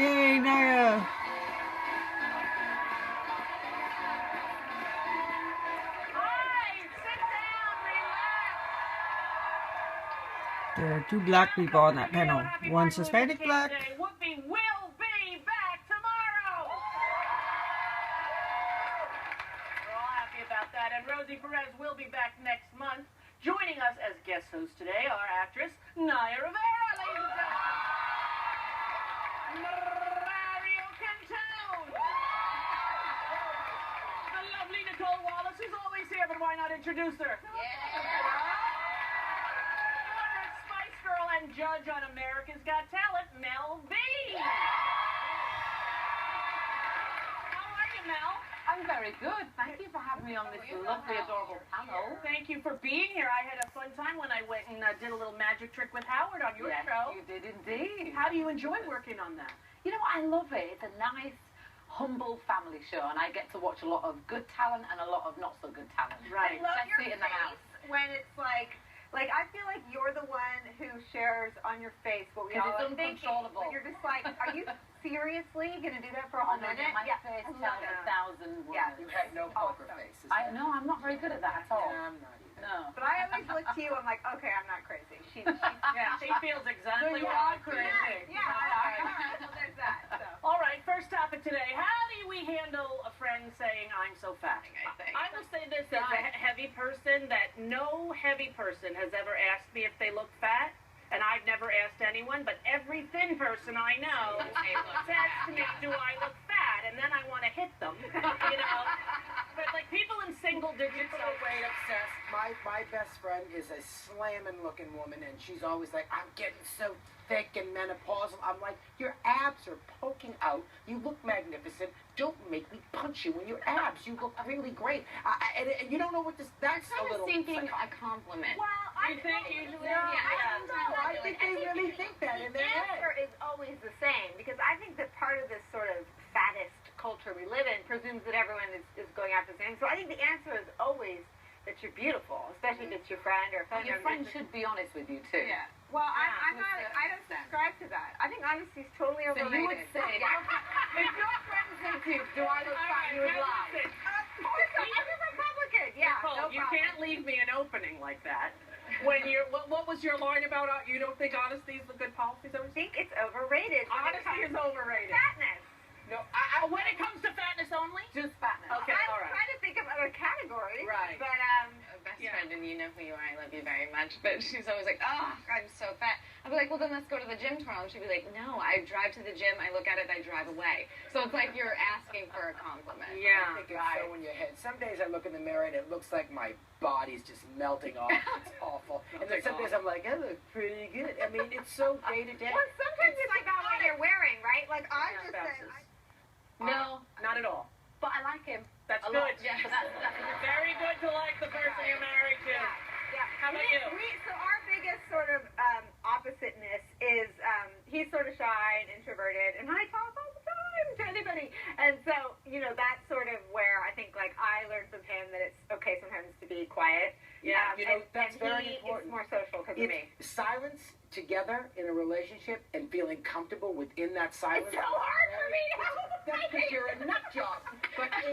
Yay, Naya! There are two black people on that panel. One's Hispanic black. Whoopi will be back tomorrow. We're all happy about that. And Rosie Perez will be back next month. Joining us as guest host today, our actress, Naya Rivera, ladies and gentlemen. Mario Cantone. The lovely Nicole Wallace, who's always here, but why not introduce her? And judge on America's Got Talent, Mel B. How are you, Mel? I'm very good. Thank you for having me on this lovely, adorable panel. Thank you for being here. I had a fun time when I went and did a little magic trick with Howard on your show. You did indeed. How do you enjoy working on that? You know, I love it. It's a nice, humble family show, and I get to watch a lot of good talent and a lot of not so good talent. Right. I love your Especially in the house. when it's like I feel like you're the one who shares on your face what we all are thinking. Uncontrollable. When you're just like, are you seriously going to do that for a whole minute? My face tells 1,000 words. Yeah. You have no poker face. I know, I'm not very good at that at all. Yeah, I'm not either. No. But I always look to you, I'm like, okay, I'm not crazy. She feels exactly So you what are I'm crazy. Yeah, well, there's that. So. All right, first topic today. How do we handle a friend saying, I'm so fat? I will say this as a heavy person, that no heavy person has ever asked me if they look fat. And I've never asked anyone, but every thin person I know says to me, do I look fat? And then I want to hit them, you know. But like people in single digits are way obsessed. My best friend is a slamming looking woman, and she's always like, I'm getting so thick and menopausal. I'm like, your abs are poking out. You look magnificent. Don't make me punch you in your abs. You look really great. And you don't know what this. That's a little. Thinking a compliment. Well, I think usually. I don't know. I think they really think that in their The head. answer is always the same, because I think that part of this sort of fattest culture we live in presumes that everyone is going after the same. So I think the answer is always that you're beautiful, especially if it's your friend or a family Your member. friend should be honest with you, too. Yeah. Well, I'm not. I don't subscribe to that. I think honesty is totally So overrated. you would say, if your friend said to you, do I look fat, you would lie. I'm a Republican. Yeah, Nicole, no you problem. can't leave me an opening like that. When you're, what was your line about? You don't think honesty is a good policy? I think it's overrated. Honesty is overrated. Fatness. No, when it comes to fatness only? Just fatness. Okay, I'm all right. trying to think of other categories. Right. But Best friend, and you know who you are, I love you very much, but she's always like, oh, I'm so fat. I'd be like, well, then let's go to the gym tomorrow. And she'd be like, no, I drive to the gym, I look at it, I drive away. So it's like you're asking for a compliment. Yeah. I think it's so in your head. Some days I look in the mirror and it looks like my body's just melting off. It's awful. And then some days I'm like, I look pretty good. I mean, it's so day to day. well, sometimes it's like not what you're wearing, right? Like I'm just saying. No, not at all. But I like him. That's a good. lot. Yeah, that's Very good to like the person you're married to. Yeah. How about you? So our biggest sort of oppositeness is he's sort of shy and introverted, and I talk all the time to anybody. And so, you know, that's sort of where I think, like, I learned from him that it's okay sometimes to be quiet. Yeah, you know, that's and very he important. is more social because of me. Silence together in a relationship and feeling comfortable within that silence. It's so hard for me to That's because you're a nut job. But it's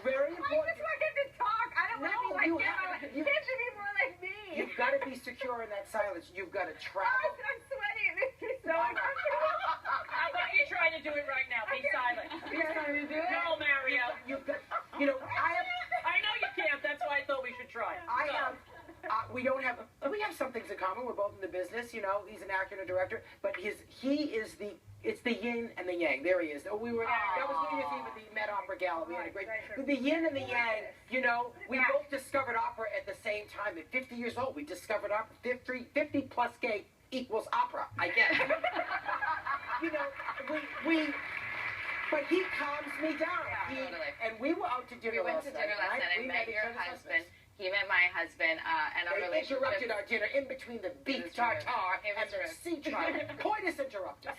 very important. I just want him to talk. I don't want to be like him. He should be more like me. You've got to be secure in that silence. You've got to travel. I'm sweating. It makes me so uncomfortable. How about you try to do it right now? Be silent. No, Mario. You've got, you know, I know you can't. That's why I thought we should try. we have some things in common. We're both in the business, you know. He's an actor and a director, but it's the yin and the yang. There he is. That was New Year's Eve at the Met Opera Gala. We had a great, the yin and the yang. You know, we both discovered opera at the same time. At 50 years old, we discovered opera. 50 plus gay equals opera. I guess. You know, but he calms me down. Totally. And we were out to dinner We went last to dinner night. last night. I We met your each other's husband. He met my husband, and our They relationship. interrupted our dinner in between the beef tartare and the sea trial. Coitus interruptus.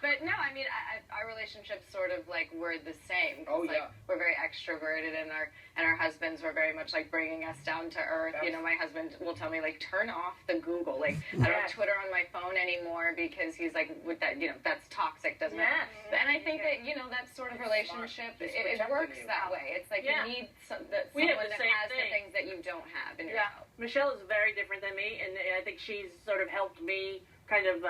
But no, I mean, our relationships sort of like were the same. Oh, like, yeah. We're very extroverted, and our husbands were very much like bringing us down to earth. You know, my husband will tell me like, turn off the Google. Like, I don't have Twitter on my phone anymore because he's like, with that, you know, that's toxic, doesn't it? And I think that, you know, that sort of relationship, it works that way. It's like you need someone that has the things that you don't have in your house. Michelle is very different than me, and I think she's sort of helped me kind of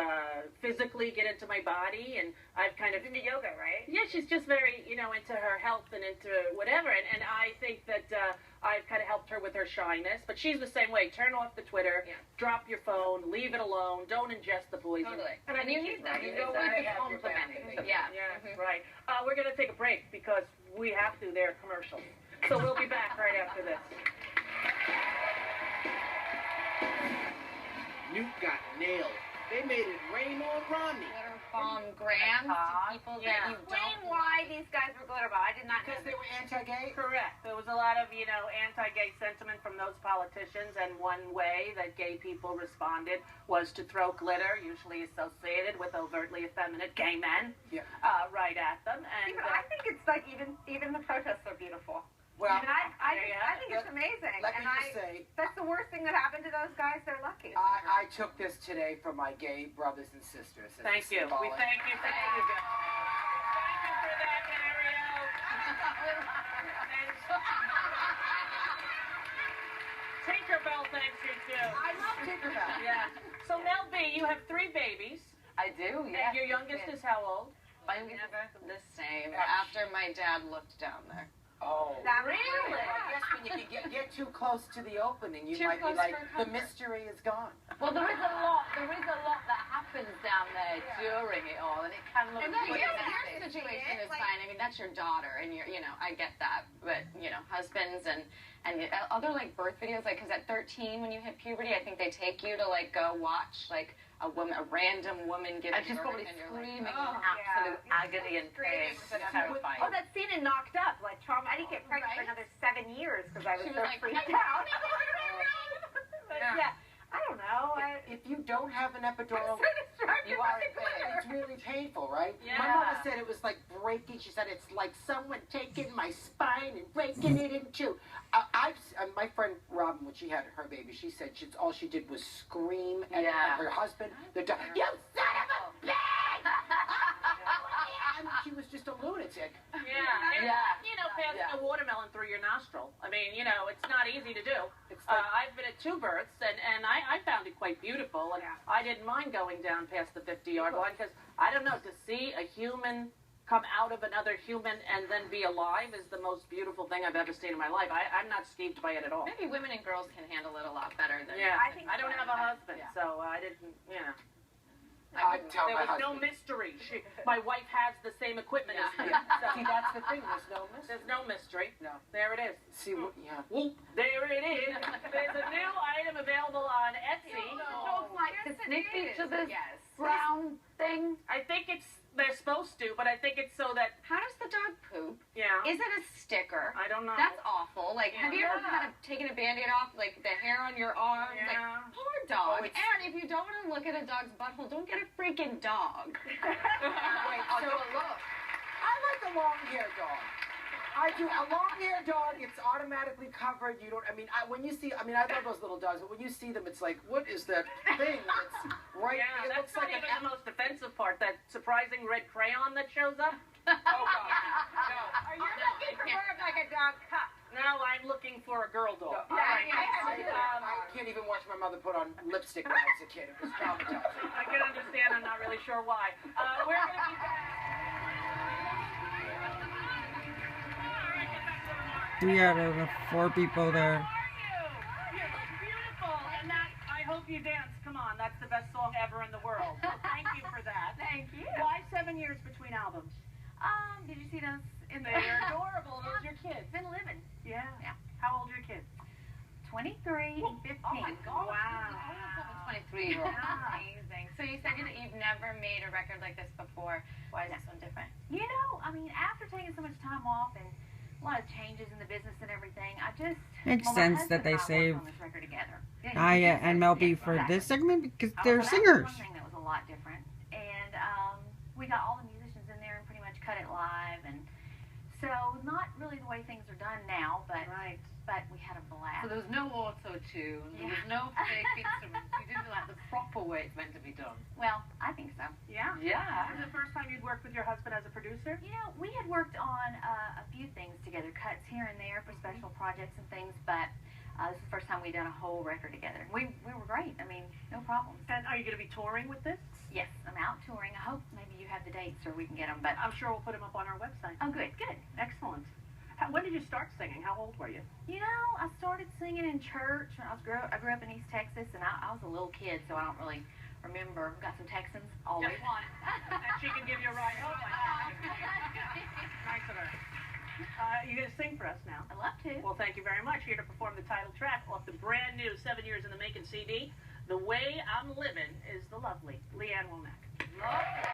physically get into my body, and I've kind of into yoga, right? Yeah, she's just very, you know, into her health and into whatever, and I think that I've kind of helped her with her shyness, but she's the same way. Turn off the Twitter, drop your phone, leave it alone, don't ingest the poison. Totally. And you need that. You know, need the complimenting. Yeah. Right. We're going to take a break because we have to. They're commercials. So we'll be back right after this. Newt got nailed. They made it rain on Romney. Glitter bomb grams to people that you Explain don't why these guys were glitter bomb. I did not know. Because they were anti-gay? Correct. There was a lot of, you know, anti-gay sentiment from those politicians, and one way that gay people responded was to throw glitter, usually associated with overtly effeminate gay men, right at them. And I think it's like even the protests are beautiful. Well, I think it's amazing. Let me just say, that's the worst thing that happened to those guys. They're lucky. I took this today from my gay brothers and sisters. Thank you. We thank you for that. Thank you for that, Mario. Tinkerbell thanks you too. I love Tinkerbell. Yeah. So Mel B, you have 3 babies. I do, And yeah. your youngest is how old? My youngest is the same. After my dad looked down there. Oh. Really? I guess when you can get too close to the opening, you might be like, the mystery is gone. Well, there is a lot that happens down there during it all, and it can look Your situation is fine. I mean, that's your daughter, and you know, I get that. But, you know, husbands and other, like, birth videos, like, because at 13, when you hit puberty, I think they take you to, like, go watch, like, a random woman give birth. And she's probably and you're screaming like, in absolute agony and pain. It's terrifying. Oh, that scene in Knocked Up, like trauma. I didn't get pregnant for another 7 years because I was so like, freaked out. But yeah, I don't know. If you don't have an epidural, You are in pain. it's really painful, right? Yeah. My mother said it was like breaking. She said it's like someone taking my spine and breaking it in two. My friend Robin, when she had her baby, she said all she did was scream at her husband. You son of a bitch! And she was just a lunatic. Yeah. You know, passing a watermelon through your nostril. I mean, you know, it's not easy to do. It's like, I've been at 2 births, and I found it quite beautiful, and I didn't mind going down past the 50-yard line, because, I don't know, to see a human come out of another human and then be alive is the most beautiful thing I've ever seen in my life. I'm not skeeved by it at all. maybe women and girls can handle it a lot better than. I don't have a husband, so I didn't, you know. I'd tell There my was no husband. mystery. My wife has the same equipment as me. So See, that's the thing. There's no mystery. there's no mystery. No. There it is. See, Whoop. There it is. There's a new item available on Etsy. Dogs like to sniff each other's Yes. brown thing. I think they're supposed to, but I think it's so that, How does the dog poop? Is it a sticker? I don't know. That's awful. Like, have you ever kind of taken a Band-Aid off, like, the hair on your arm? Like, poor dog. And if you don't want to look at a dog's butthole, don't get a freaking dog. Wait, so look. I like a long-haired dog. I do. A long-haired dog, it's automatically covered. You don't, when you see, I love those little dogs, but when you see them, it's like, what is that thing that's right? Yeah, it that's looks not like even the most offensive part, that surprising red crayon that shows up. Oh, God. No. Are you looking for more of like a dog cup? Now I'm looking for a girl dog. I can't even watch my mother put on lipstick when I was a kid. It was traumatizing. I can understand. I'm not really sure why. We're going to be back. 3 out of the 4 people there. How are you? You look beautiful. And that, I hope you dance. Come on, that's the best song ever in the world. So thank you for that. Thank you. Why 7 years between albums? Did you see those in the They're adorable. Those are your kids. Been living. Yeah. How old are your kids? 23 and 15. Oh my God. Wow. 23-year-old. Amazing. So you said that you've never made a record like this before. Why is this one different? You know, after taking so much time off and lot of changes in the business and everything. I just Makes my sense husband that they and I worked save on this record together. Yeah, Naya and Melby for exactly. this segment because Oh, they're well, singers. That was one thing that was a lot different, and we got all the musicians in there and pretty much cut it live, and so not really the way things are done now, but Right. but we had a blast. So there was no auto-tune, there was no fake instruments. You did it like the proper way it's meant to be done. Well, I think so. Yeah. Yeah. Was it the first time you'd worked with your husband as a producer? You know, we had worked on a few things together, cuts here and there for special projects and things, but this is the first time we'd done a whole record together. We were great. I mean, no problems. And are you going to be touring with this? Yes, I'm out touring. I hope maybe you have the dates or we can get them, but I'm sure we'll put them up on our website. oh, good, good. Excellent. When did you start singing? How old were you? You know, I started singing in church when I grew up in East Texas, and I was a little kid, so I don't really remember. We've got some Texans always. Just one. And she can give you a ride home. Nice of her. You're going to sing for us now. I love to. Well, thank you very much. Here to perform the title track off the brand new 7 years in the making CD, The Way I'm Living, is the lovely Leanne Womack.